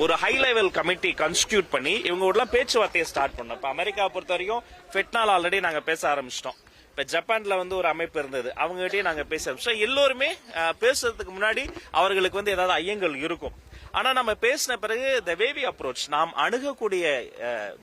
ஒரு high level committee constitute பண்ணி இவங்க பேச்சுவார்த்தையை ஸ்டார்ட் பண்ணோம். இப்ப அமெரிக்காவை பொறுத்த வரைக்கும் ஃபெட்னால் ஆல்ரெடி நாங்க பேச ஆரம்பிச்சிட்டோம். இப்ப ஜப்பான்ல ஒரு அமைப்பு இருந்தது, அவங்ககிட்டயே நாங்க பேச ஆரம்பிச்சோம். எல்லோருமே பேசுறதுக்கு முன்னாடி அவர்களுக்கு ஏதாவது ஐயங்கள் இருக்கும். ஆனா நம்ம பேசின பிறகு த வேவி அப்ரோச், நாம் அணுகக்கூடிய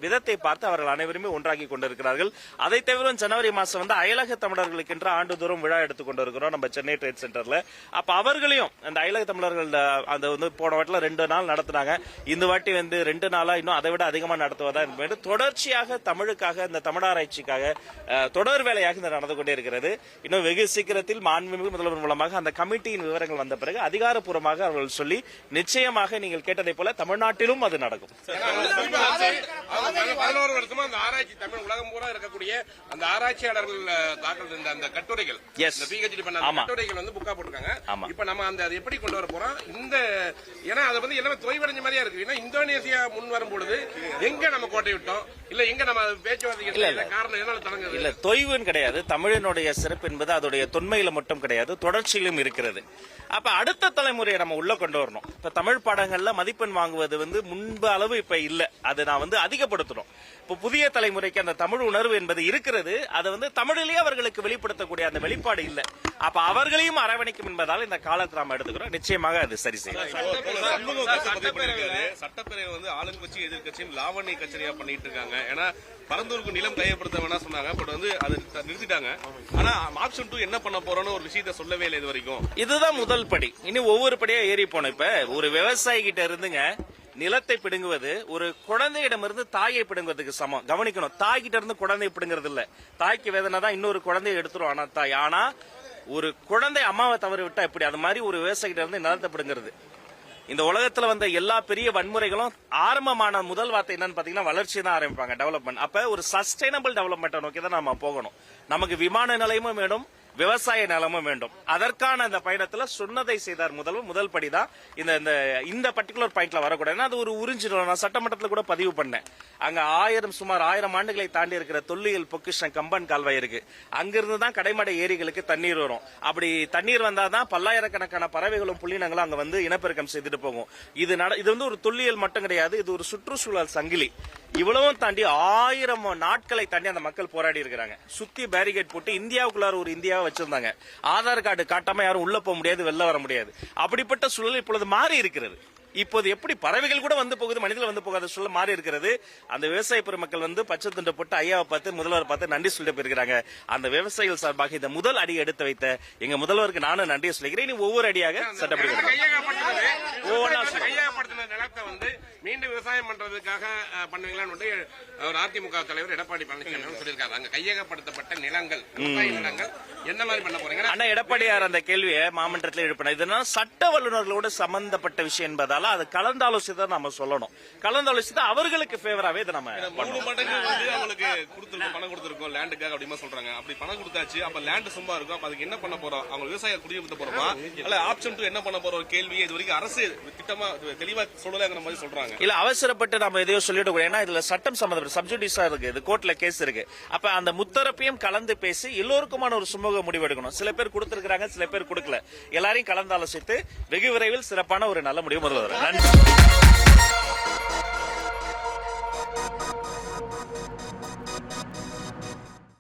விதத்தை பார்த்து அவர்கள் அனைவருமே ஒன்றாகி கொண்டிருக்கிறார்கள். அதை தவிர ஜனவரி மாசம் அயலக தமிழர்களுக்கு என்ற ஆண்டுதோறும் விழா எடுத்துக் கொண்டிருக்கிறோம் நம்ம சென்னை ட்ரேட் சென்டர்ல. அப்ப அவர்களையும் அந்த அயலக தமிழர்கள் அந்த போன வாட்டில 2 நாள் நடத்தினாங்க. இந்த வாட்டி 2 நாளா இன்னும் அதை விட அதிகமா நடத்துவதா என்பது தொடர்ச்சியாக தமிழுக்காக இந்த தமிழாராய்ச்சிக்காக தொடர் வேலையாக நடந்து கொண்டே இருக்கிறது. இன்னும் வெகு சீக்கிரத்தில் மாண்புமிகு முதல்வர் மூலமாக அந்த கமிட்டியின் விவரங்கள் வந்த பிறகு அதிகாரப்பூர்வமாக அவர்கள் சொல்லி நிச்சயமாக நீங்கள் கேட்டதை போல தமிழ்நாட்டிலும் அது நடக்கும். 11 வருஷமா அந்த ஆராய்ச்சி தமிழ் உலகம் பூரா இருக்கக்கூடிய அந்த ஆராய்ச்சியாளர்கள் தாக்கல் செஞ்ச அந்த கட்டுரைகள், பிஹெச்டி பண்ண கட்டுரைகள் புக்கா போட்டிருக்காங்க. இப்ப நம்ம அதை எப்படி கொண்டு வர போறோம்? ஏன்னா அதை எல்லாமே தொய்வடைஞ்ச மாதிரியா இருக்கு. ஏன்னா இந்தோனேசியா முன் வரும் பொழுது எங்க நம்ம கோட்டை விட்டோம், இல்ல எங்க நம்ம பேச்சுவார்த்தை காரணம் எதனால தொடங்குது? இல்ல தொய்வுன்னு கிடையாது. தமிழினுடைய சிறப்பு என்பது அதோடைய தொன்மையில மட்டும் கிடையாது, தொடர்ச்சியிலும் இருக்கிறது. அப்ப அடுத்த தலைமுறையை நம்ம உள்ள கொண்டு வரணும். இப்ப தமிழ் பாடங்கள்ல மதிப்பெண் வாங்குவது முன்பு அளவு இப்ப இல்ல, அதை நான் அதிகப்படுத்தணும். இப்ப புதிய தலைமுறைக்கு அந்த தமிழ் உணர்வு என்பது இருக்கிறது, அதை தமிழிலேயே அவர்களுக்கு வெளிப்படுத்தக்கூடிய அந்த வெளிப்பாடு இல்ல. அப்ப அவர்களையும் அரவணைக்கும் என்பதால் இந்த காலத்தை நாம எடுத்துக்கிறோம். நிச்சயமாக அது சரி செய்யும். சட்டப்பேரவை ஆளுங்கட்சி எதிர்கட்சியும் லாவணி கச்சேரியா பண்ணிட்டு இருக்காங்க. ஏன்னா பரந்தூருக்கு நிலம் கையப்படுத்த வேணா சொன்னாங்க, பட் அதை நிறுத்திட்டாங்க. ஆனா ஆப்ஷன் 2 என்ன பண்ண போறோம்னு ஒரு விஷயத்த சொல்லவே இல்லை இது வரைக்கும். இதுதான் முதல் படி. இனி ஒவ்வொரு படியா ஏறி போனோம். இப்ப ஒரு விவசாயி கிட்ட இருந்துங்க நிலத்தை பிடுங்குவது ஒரு குழந்தையிடமிருந்து தாயை பிடுங்குவதற்கு சமம். கவனிக்கணும், தாய்கிட்ட இருந்து குழந்தை பிடுங்கிறது இல்ல. தாய்க்கு வேதனை தான் இன்னொரு குழந்தையை எடுத்துரும் ஆனா தாய். ஆனா ஒரு குழந்தை அம்மாவை தவறு விட்டா எப்படி, அது மாதிரி ஒரு விவசாயிகிட்ட இருந்து நிலத்தை பிடுங்கிறது. இந்த உலகத்துல வந்த எல்லா பெரிய வன்முறைகளும் ஆரம்பமான முதல் வார்த்தை என்னன்னு பாத்தீங்கன்னா வளர்ச்சி தான் ஆரம்பிப்பாங்க, டெவலப்மெண்ட். அப்ப ஒரு சஸ்டைனபிள் டெவலப்மெண்ட் நோக்கி தான் நம்ம போகணும். நமக்கு விமான நிலையமும் வேணும், விவசாய நிலமும் வேண்டும். அதற்கான அந்த பயணத்துல சொன்னதை செய்தார் முதல் படிதான் இந்த பர்டிகுலர் பாயிண்ட்ல வரக்கூடாது. அது ஒரு உறிஞ்சிடும். நான் சட்டமன்றத்தில் கூட பதிவு பண்ணேன். அங்க சுமார் 1000 ஆண்டுகளை தாண்டி இருக்கிற தொல்லியல் பொக்கிஷம் கம்பன் கால்வாய் இருக்கு. அங்கிருந்து தான் கடைமடை ஏரிகளுக்கு தண்ணீர் வரும். அப்படி தண்ணீர் வந்தாதான் பல்லாயிரக்கணக்கான பறவைகளும் புள்ளினங்களும் அங்க இனப்பெருக்கம் செய்துட்டு போகும். இது ஒரு தொல்லியல் மட்டும் கிடையாது, இது ஒரு சுற்றுச்சூழல் சங்கிலி. இவ்வளவும் தாண்டி 1000 நாட்களை தாண்டி அந்த மக்கள் போராடி இருக்கிறாங்க. சுத்தி பேரிகேட் போட்டு இந்தியாவுக்குள்ளார ஒரு இந்தியாவை வச்சிருந்தாங்க. ஆதார் கார்டு காட்டாம யாரும் உள்ள போக முடியாது, வெளில வர முடியாது. அப்படிப்பட்ட சூழல் இப்பொழுது மாறி இருக்கிறது. இப்போது எப்படி பறவைகள் கூட போகுது, மனிதர்கள் போகாத சூழல் மாறி இருக்கிறது. அந்த விவசாய பெருமக்கள் பச்சை துண்டை போட்டு ஐயாவை பார்த்து முதல்வர் பார்த்து நன்றி சொல்லிட்டு போயிருக்கிறாங்க. அந்த விவசாயிகள் சார்பாக இந்த முதல் அடி எடுத்து வைத்த எங்க முதல்வருக்கு நானும் நன்றி சொல்லிக்கிறேன். ஒவ்வொரு அடியாக சட்டப்படி மீண்டும் விவசாயம் பண்றதுக்காக பண்ணுவீங்களான்னு ஒரு அதிமுக தலைவர் எடப்பாடி பழனிசாமி சொல்லியிருக்காரு. அங்க கையகப்படுத்தப்பட்ட நிலங்கள், விவசாய நிலங்கள் என்ன மாதிரி பண்ண போறீங்க? ஆனா எடப்பாடியார் அந்த கேள்வியை மாமன்றத்தில் எழுப்பினார். இதனால சட்ட வல்லுநர்களோடு சம்பந்தப்பட்ட விஷயம் என்பதால அது கலந்தாலோசித்து நம்ம சொல்லணும். கலந்தாலோசித்து அவர்களுக்கு ஃபேவராவே இதை நம்ம 3 மடங்கு அவங்களுக்கு பணம் கொடுத்திருக்கோம் லேண்டுக்காக அப்படிமா சொல்றாங்க. அப்படி பணம் கொடுத்தாச்சு, அப்ப லேண்ட் சும்மா இருக்கும். அப்ப அதுக்கு என்ன பண்ண போறோம்? அவங்க விவசாய குடியிருத்த போறோமா இல்ல ஆப்ஷன் 2 என்ன பண்ண போற ஒரு கேள்வி இது வரைக்கும் அரசு திட்டமா தெளிவா சொல்லலங்கிற மாதிரி சொல்றாங்க. இல்ல அவசரப்பட்டு நம்ம எதையோ சொல்லிட்டு கூட, ஏன்னா இதுல சட்டம் சம்பந்தப்பட்ட சப்ஜுடிஸா இருக்கு, இது கோர்ட்ல கேஸ் இருக்கு. அப்ப அந்த முத்தரப்பையும் கலந்து பேசி எல்லோருக்குமான ஒரு சுமூக முடிவு எடுக்கணும். சில பேர் கொடுத்திருக்காங்க, சில பேர் கொடுக்கல. எல்லாரையும் கலந்து ஆலோசித்து வெகு விரைவில் சிறப்பான ஒரு நல்ல முடிவு முதல்வர். நன்றி.